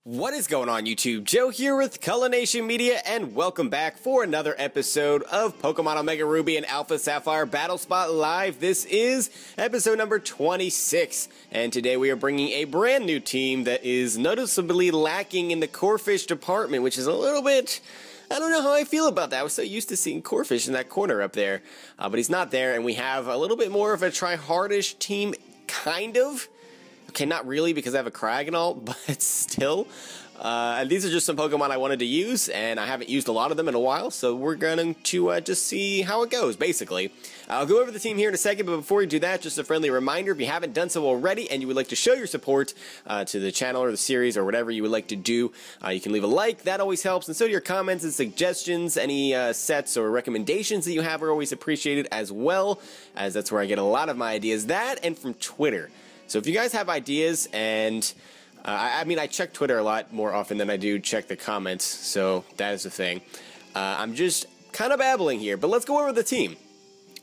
What is going on YouTube? Joe here with Culination Media, and welcome back for another episode of Pokemon Omega Ruby and Alpha Sapphire Battle Spot Live. This is episode number 26, and today we are bringing a brand new team that is noticeably lacking in the Corphish department, which is a little bit... I don't know how I feel about that. I was so used to seeing Corphish in that corner up there, but he's not there, and we have a little bit more of a try-hardish team, kind of. Okay, not really because I have a Crag and all, but still. And these are just some Pokemon I wanted to use, and I haven't used a lot of them in a while, so we're going to just see how it goes, basically. I'll go over the team here in a second, but before we do that, just a friendly reminder, if you haven't done so already and you would like to show your support to the channel or the series or whatever you would like to do, you can leave a like. That always helps, and so do your comments and suggestions. Any sets or recommendations that you have are always appreciated as well, as that's where I get a lot of my ideas. That and from Twitter. So if you guys have ideas, and I mean, I check Twitter a lot more often than I do check the comments, so that is the thing. I'm just kind of babbling here, but let's go over the team.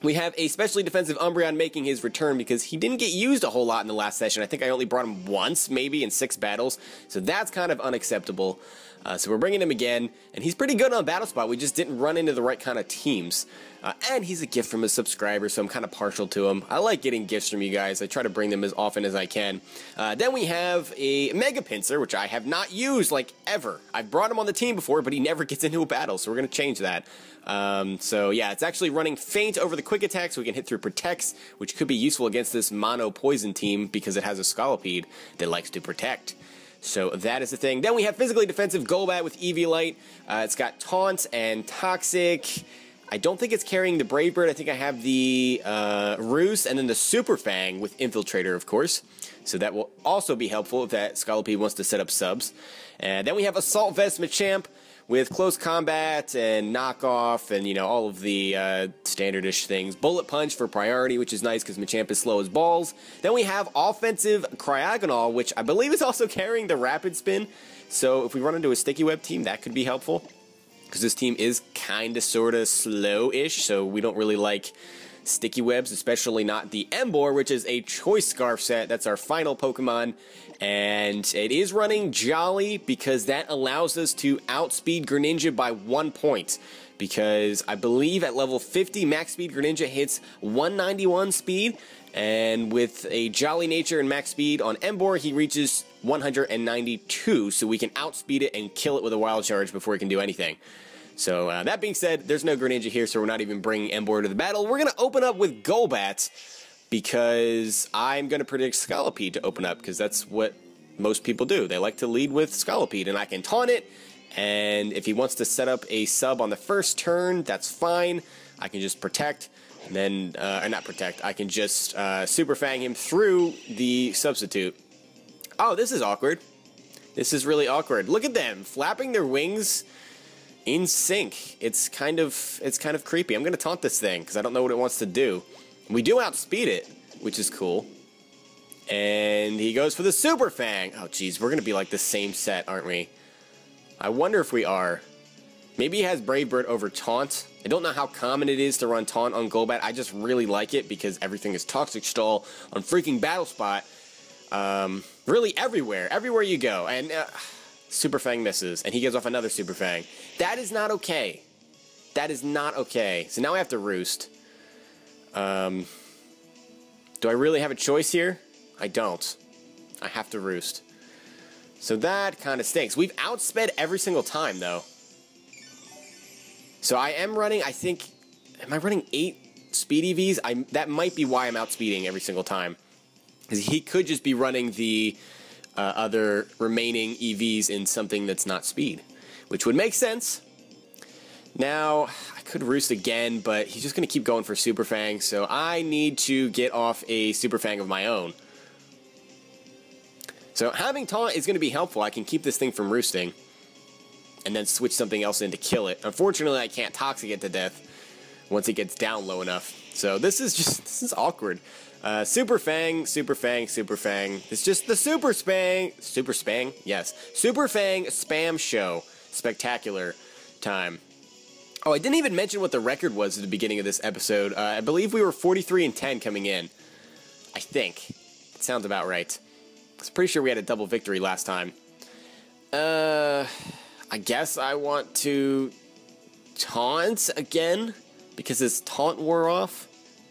We have a specially defensive Umbreon making his return because he didn't get used a whole lot in the last session. I think I only brought him once, maybe, in 6 battles, so that's kind of unacceptable. So we're bringing him again, and he's pretty good on Battle Spot. We just didn't run into the right kind of teams. And he's a gift from a subscriber, so I'm kind of partial to him. I like getting gifts from you guys. I try to bring them as often as I can. Then we have a Mega Pinsir, which I have not used, like, ever. I've brought him on the team before, but he never gets into a battle, so we're going to change that. So yeah, it's actually running Feint over the Quick Attack, so we can hit through Protects, which could be useful against this Mono Poison team because it has a Scolipede that likes to protect. So that is the thing. Then we have physically defensive Golbat with Eviolite. It's got Taunt and Toxic. I don't think it's carrying the Brave Bird. I think I have the Roost and then the Super Fang with Infiltrator, of course. So that will also be helpful if that Scolipede wants to set up subs. And then we have Assault Vest Machamp with Close Combat and Knockoff and, you know, all of the standardish things. Bullet Punch for priority, which is nice because Machamp is slow as balls. Then we have Offensive Cryogonal, which I believe is also carrying the Rapid Spin. So if we run into a Sticky Web team, that could be helpful. Because this team is kind of sort of slow-ish, so we don't really like Sticky Webs, especially not the Emboar, which is a Choice Scarf set. That's our final Pokemon. And it is running Jolly because that allows us to outspeed Greninja by 1 point. Because I believe at level 50, max speed Greninja hits 191 speed. And with a Jolly nature and max speed on Emboar, he reaches 192. So we can outspeed it and kill it with a Wild Charge before it can do anything. So that being said, there's no Greninja here, so we're not even bringing Emboar to the battle. We're going to open up with Golbat, because I'm going to predict Scolipede to open up, because that's what most people do. They like to lead with Scolipede, and I can taunt it, and if he wants to set up a sub on the first turn, that's fine. I can just protect, and then, or not protect, I can just Super Fang him through the substitute. Oh, this is awkward. This is really awkward. Look at them, flapping their wings in sync. It's kind of creepy. I'm going to taunt this thing, because I don't know what it wants to do. We do outspeed it, which is cool. And he goes for the Super Fang. Oh, geez, we're going to be like the same set, aren't we? I wonder if we are. Maybe he has Brave Bird over Taunt. I don't know how common it is to run Taunt on Golbat. I just really like it because everything is Toxic Stall on freaking Battle Spot. Really everywhere. Everywhere you go. And Super Fang misses. And he gives off another Super Fang. That is not okay. That is not okay. So now I have to Roost. Do I really have a choice here? I don't. I have to Roost. So that kind of stinks. We've outsped every single time, though. So I am running, I think... Am I running 8 speed EVs? That might be why I'm outspeeding every single time. Because he could just be running the other remaining EVs in something that's not speed. Which would make sense. Now, I could Roost again, but he's just going to keep going for Super Fang, so I need to get off a Super Fang of my own. So having Taunt is going to be helpful. I can keep this thing from roosting, and then switch something else in to kill it. Unfortunately, I can't Toxic it to death once it gets down low enough. So this is awkward. Super Fang, Super Fang, Super Fang. It's just the Super Spang, yes. Super Fang spam show. Spectacular time. Oh, I didn't even mention what the record was at the beginning of this episode. I believe we were 43-10 coming in. I think. It sounds about right. I was pretty sure we had a double victory last time. I guess I want to taunt again because his taunt wore off.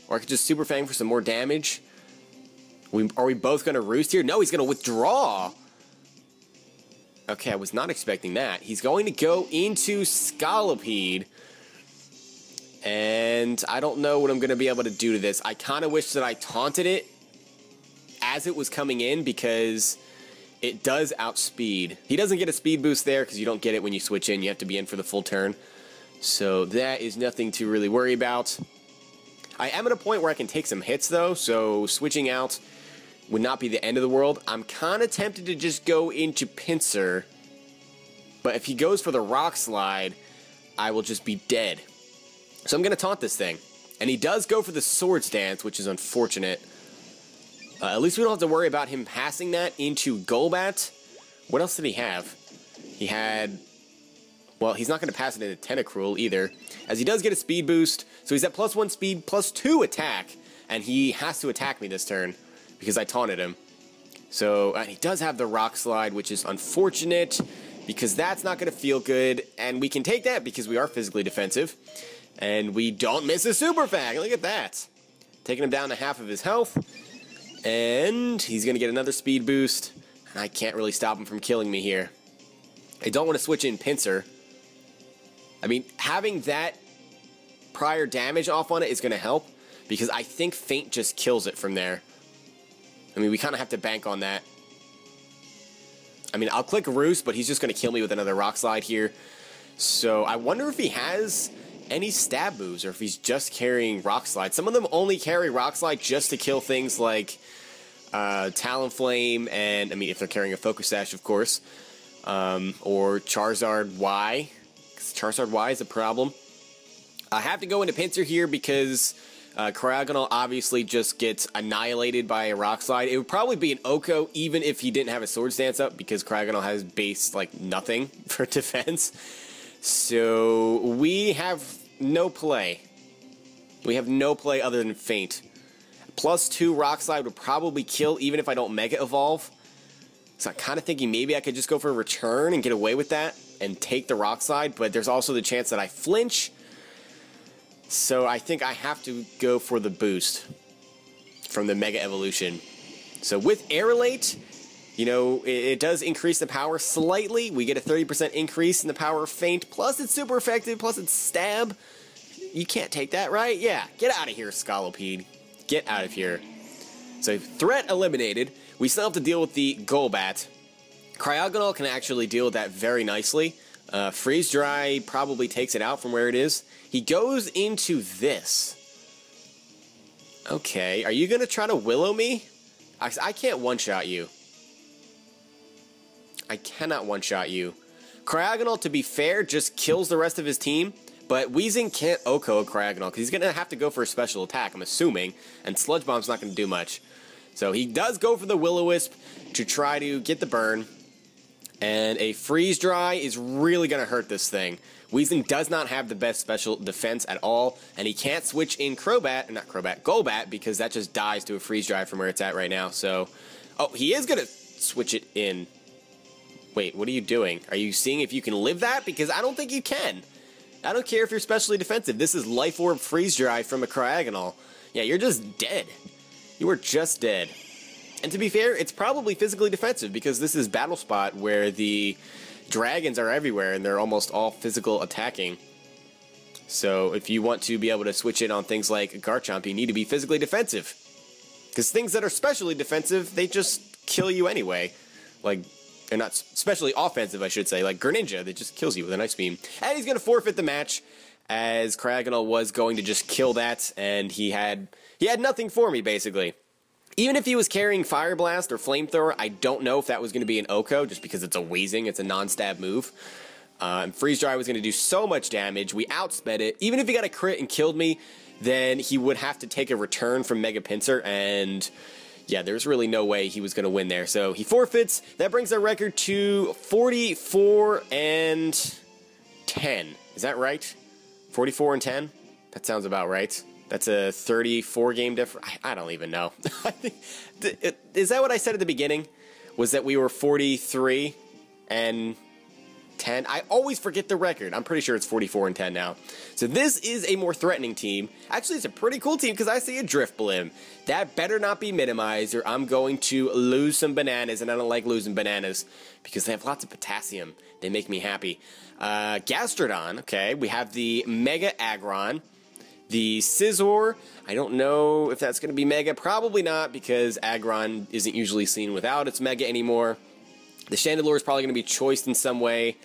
Or I could just Super Fang for some more damage. Are we both going to roost here? No, he's going to withdraw. Okay, I was not expecting that. He's going to go into Scolipede. And I don't know what I'm going to be able to do to this. I kind of wish that I taunted it as it was coming in because it does outspeed. He doesn't get a speed boost there because you don't get it when you switch in. You have to be in for the full turn. So that is nothing to really worry about. I am at a point where I can take some hits though, so switching out would not be the end of the world. I'm kind of tempted to just go into Pinsir. But if he goes for the Rock Slide, I will just be dead. So I'm going to taunt this thing. And he does go for the Swords Dance, which is unfortunate. At least we don't have to worry about him passing that into Golbat. What else did he have? He had... Well, he's not going to pass it into Tentacruel either, as he does get a speed boost. So he's at +1 speed, +2 attack, and he has to attack me this turn because I taunted him. So he does have the Rock Slide, which is unfortunate because that's not going to feel good, and we can take that because we are physically defensive. And we don't miss a Super Fang. Look at that. Taking him down to half of his health. And he's going to get another speed boost. And I can't really stop him from killing me here. I don't want to switch in Pinsir. I mean, having that prior damage off on it is going to help. Because I think Feint just kills it from there. I mean, we kind of have to bank on that. I mean, I'll click Roost, but he's just going to kill me with another Rock Slide here. So I wonder if he has any stab moves, or if he's just carrying Rock Slide. Some of them only carry Rock Slide just to kill things like Talonflame, and, I mean, if they're carrying a Focus Sash, of course, or Charizard Y, because Charizard Y is a problem. I have to go into Pinsir here because Cryogonal obviously just gets annihilated by a Rock Slide. It would probably be an Oko even if he didn't have a Swords Dance up, because Cryogonal has base, like, nothing for defense. So we have no play. We have no play other than Feint. +2 Rock Slide would probably kill even if I don't Mega Evolve. So I'm kind of thinking maybe I could just go for a return and get away with that and take the Rock Slide, but there's also the chance that I flinch. So I think I have to go for the boost from the Mega Evolution. So with Aerolate, you know, it does increase the power slightly. We get a 30% increase in the power of Feint, plus it's super effective, plus it's Stab. You can't take that, right? Yeah, get out of here, Scolipede. Get out of here. So, threat eliminated. We still have to deal with the Golbat. Cryogonal can actually deal with that very nicely. Freeze Dry probably takes it out from where it is. He goes into this. Okay, are you going to try to Willow me? I can't one-shot you. I cannot one-shot you. Cryogonal, to be fair, just kills the rest of his team, but Weezing can't Oko Cryogonal because he's going to have to go for a special attack, I'm assuming, and Sludge Bomb's not going to do much. So he does go for the Will-O-Wisp to try to get the burn, and a Freeze Dry is really going to hurt this thing. Weezing does not have the best special defense at all, and he can't switch in Golbat, because that just dies to a Freeze Dry from where it's at right now. So, oh, he is going to switch it in. Wait, what are you doing? Are you seeing if you can live that? Because I don't think you can. I don't care if you're specially defensive. This is Life Orb Freeze Dry from a Cryogonal. Yeah, you're just dead. You are just dead. And to be fair, it's probably physically defensive because this is Battle Spot where the dragons are everywhere and they're almost all physical attacking. So if you want to be able to switch in on things like Garchomp, you need to be physically defensive. Because things that are specially defensive, they just kill you anyway. Like, they're not specially offensive, I should say. Like Greninja, that just kills you with an Ice Beam. And he's going to forfeit the match, as Cryogonal was going to just kill that, and he had nothing for me, basically. Even if he was carrying Fire Blast or Flamethrower, I don't know if that was going to be an Oko, just because it's a Weezing, it's a non-stab move. And Freeze Dry was going to do so much damage, we outsped it. Even if he got a crit and killed me, then he would have to take a return from Mega Pinsir, and yeah, there's really no way he was going to win there. So he forfeits. That brings our record to 44-10. Is that right? 44-10? That sounds about right. That's a 34 game difference. I don't even know. Is that what I said at the beginning? Was that we were 43? and 10. I always forget the record. I'm pretty sure it's 44 and 10 now. So this is a more threatening team. Actually, it's a pretty cool team because I see a Drifblim. That better not be minimized or I'm going to lose some bananas, and I don't like losing bananas because they have lots of potassium. They make me happy. Gastrodon, okay. We have the Mega Aggron. The Scizor, I don't know if that's going to be Mega. Probably not because Aggron isn't usually seen without its Mega anymore. The Chandelure is probably going to be choiced in some way.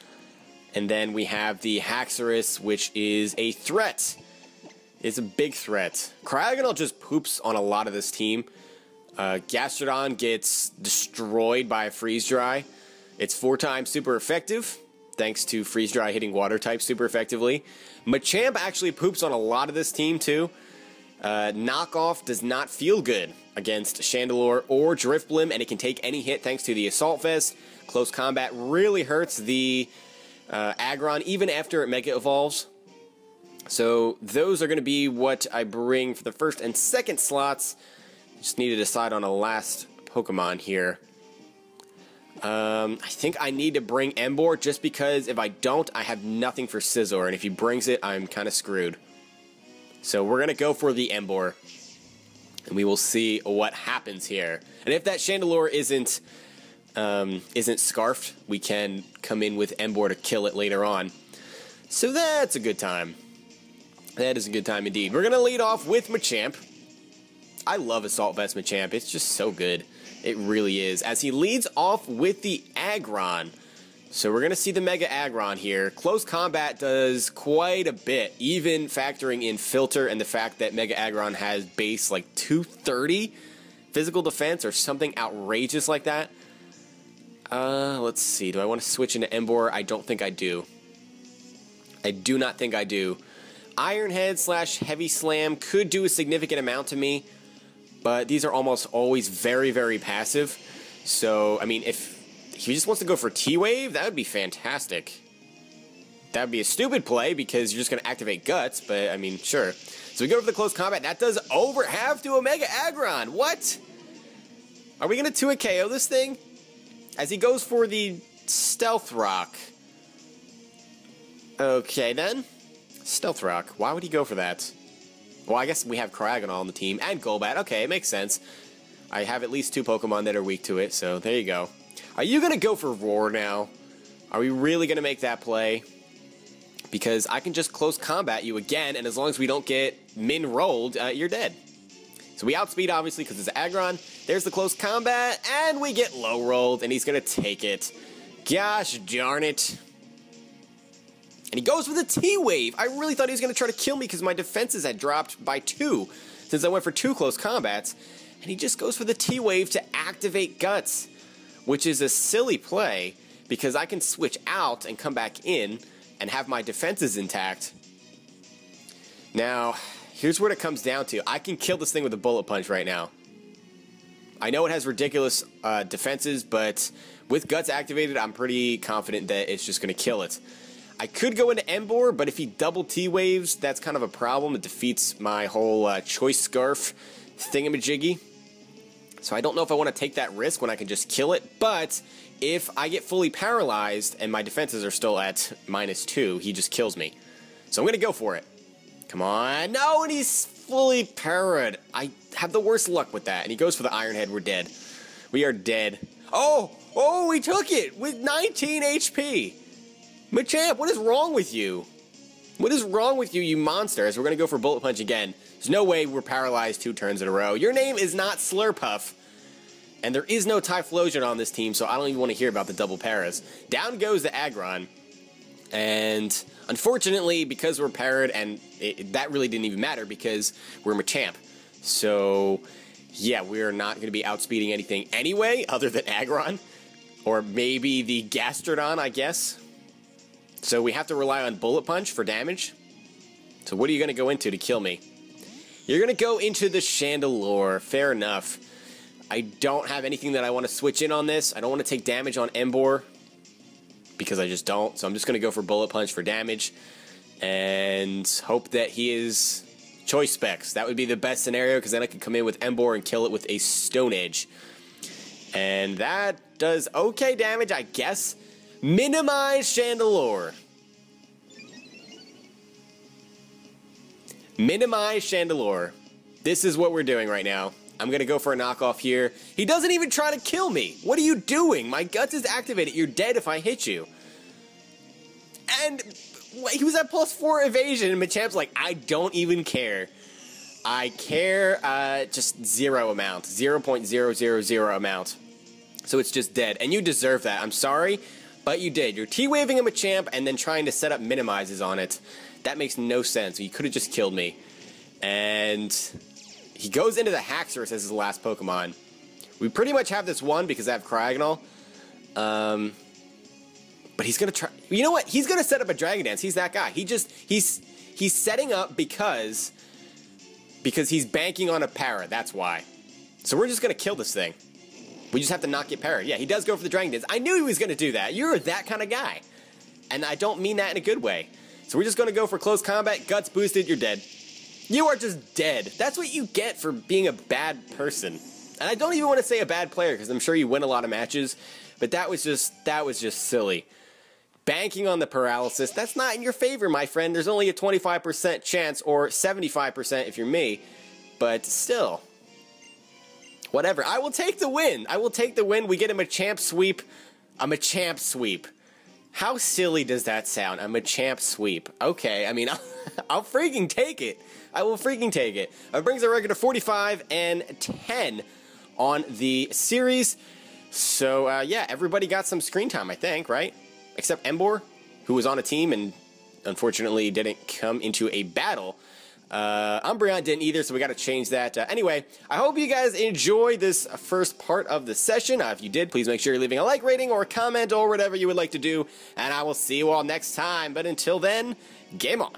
And then we have the Haxorus, which is a threat. It's a big threat. Cryogonal just poops on a lot of this team. Gastrodon gets destroyed by a Freeze Dry. It's 4 times super effective, thanks to Freeze Dry hitting water types super effectively. Machamp actually poops on a lot of this team too. Knockoff does not feel good against Chandelure or Drifblim, and it can take any hit thanks to the Assault Vest. Close combat really hurts the Aggron even after it Mega Evolves. So those are going to be what I bring for the first and second slots. Just need to decide on a last Pokemon here. I think I need to bring Emboar just because if I don't, I have nothing for Scizor, and if he brings it, I'm kind of screwed. So we're going to go for the Emboar, and we will see what happens here. And if that Chandelure isn't scarfed, we can come in with Emboar to kill it later on. So that's a good time. That is a good time indeed. We're going to lead off with Machamp. I love Assault Vest Machamp. It's just so good. It really is. As he leads off with the Aggron. So we're going to see the Mega Aggron here. Close combat does quite a bit, even factoring in Filter and the fact that Mega Aggron has base like 230 physical defense or something outrageous like that. Let's see. Do I want to switch into Emboar? I don't think I do. I do not think I do. Iron Head / Heavy Slam could do a significant amount to me, but these are almost always very, very passive. So, I mean, if he just wants to go for T-Wave, that would be fantastic. That would be a stupid play because you're just going to activate Guts, but, I mean, sure. So we go for the close combat. That does over half to a Mega Aggron. What? Are we going to 2-hit KO this thing? As he goes for the Stealth Rock. Okay, then. Stealth Rock. Why would he go for that? Well, I guess we have Cryogonal on the team, and Golbat. Okay, it makes sense. I have at least 2 Pokemon that are weak to it, so there you go. Are you going to go for Roar now? Are we really going to make that play? Because I can just close combat you again, and as long as we don't get min-rolled, you're dead. So we outspeed, obviously, because it's Aggron. There's the close combat, and we get low-rolled, and he's going to take it. Gosh darn it. And he goes for the T-Wave. I really thought he was going to try to kill me because my defenses had dropped by 2 since I went for 2 close combats. And he just goes for the T-Wave to activate Guts, which is a silly play because I can switch out and come back in and have my defenses intact. Now, here's what it comes down to. I can kill this thing with a Bullet Punch right now. I know it has ridiculous defenses, but with Guts activated, I'm pretty confident that it's just going to kill it. I could go into Emboar, but if he double T-Waves, that's kind of a problem. It defeats my whole Choice Scarf thingamajiggy. So I don't know if I want to take that risk when I can just kill it, but if I get fully paralyzed and my defenses are still at -2, he just kills me. So I'm going to go for it. Come on. No, and he's fully parried. I have the worst luck with that, and he goes for the Iron Head. We're dead. We are dead. Oh, he took it with 19 HP. Machamp, what is wrong with you? What is wrong with you, you monster? As we're going to go for Bullet Punch again. There's no way we're paralyzed 2 turns in a row. Your name is not Slurpuff. And there is no Typhlosion on this team, so I don't even want to hear about the double paras. Down goes the Aggron. And unfortunately, because we're parried, and that really didn't even matter because we're Machamp. So, yeah, we're not going to be outspeeding anything anyway, other than Aggron. Or maybe the Gastrodon, I guess. So we have to rely on Bullet Punch for damage. So what are you going to go into to kill me? You're going to go into the Chandelure. Fair enough. I don't have anything that I want to switch in on this. I don't want to take damage on Emboar. Because I just don't. So I'm just going to go for Bullet Punch for damage. And hope that he is Choice Specs. That would be the best scenario. Because then I could come in with Emboar and kill it with a Stone Edge. And that does okay damage, I guess. Minimize Chandelure. Minimize Chandelure. This is what we're doing right now. I'm gonna go for a knockoff here. He doesn't even try to kill me. What are you doing? My guts is activated. You're dead if I hit you. And he was at +4 evasion, and Machamp's like, I don't even care. I care just 0 amount. 0.000 amount. So it's just dead. And you deserve that. I'm sorry, but you did. You're T-waving a Machamp and then trying to set up minimizes on it. That makes no sense. You could have just killed me. And he goes into the Haxorus as his last Pokemon. We pretty much have this one because I have Cryogonal. But he's gonna try. You know what? He's gonna set up a Dragon Dance. He's that guy. He's setting up because he's banking on a Para. That's why. So we're just gonna kill this thing. We just have to not get Para. Yeah, he does go for the Dragon Dance. I knew he was gonna do that. You're that kind of guy, and I don't mean that in a good way. So we're just gonna go for close combat. Guts boosted. You're dead. You are just dead. That's what you get for being a bad person. And I don't even want to say a bad player because I'm sure you win a lot of matches, but that was just silly. Banking on the paralysis, that's not in your favor, my friend. There's only a 25% chance, or 75% if you're me, but still. Whatever. I will take the win. I will take the win. We get a Machamp sweep. A Machamp sweep. How silly does that sound? A Machamp sweep. Okay, I mean, I'll freaking take it. I will freaking take it. It brings our record to 45 and 10 on the series. So, yeah, everybody got some screen time, I think, right? Except Emboar, who was on a team and unfortunately didn't come into a battle. Umbreon didn't either, so we got to change that. Anyway, I hope you guys enjoyed this first part of the session. If you did, please make sure you're leaving a like rating or a comment or whatever you would like to do, and I will see you all next time. But until then, game on.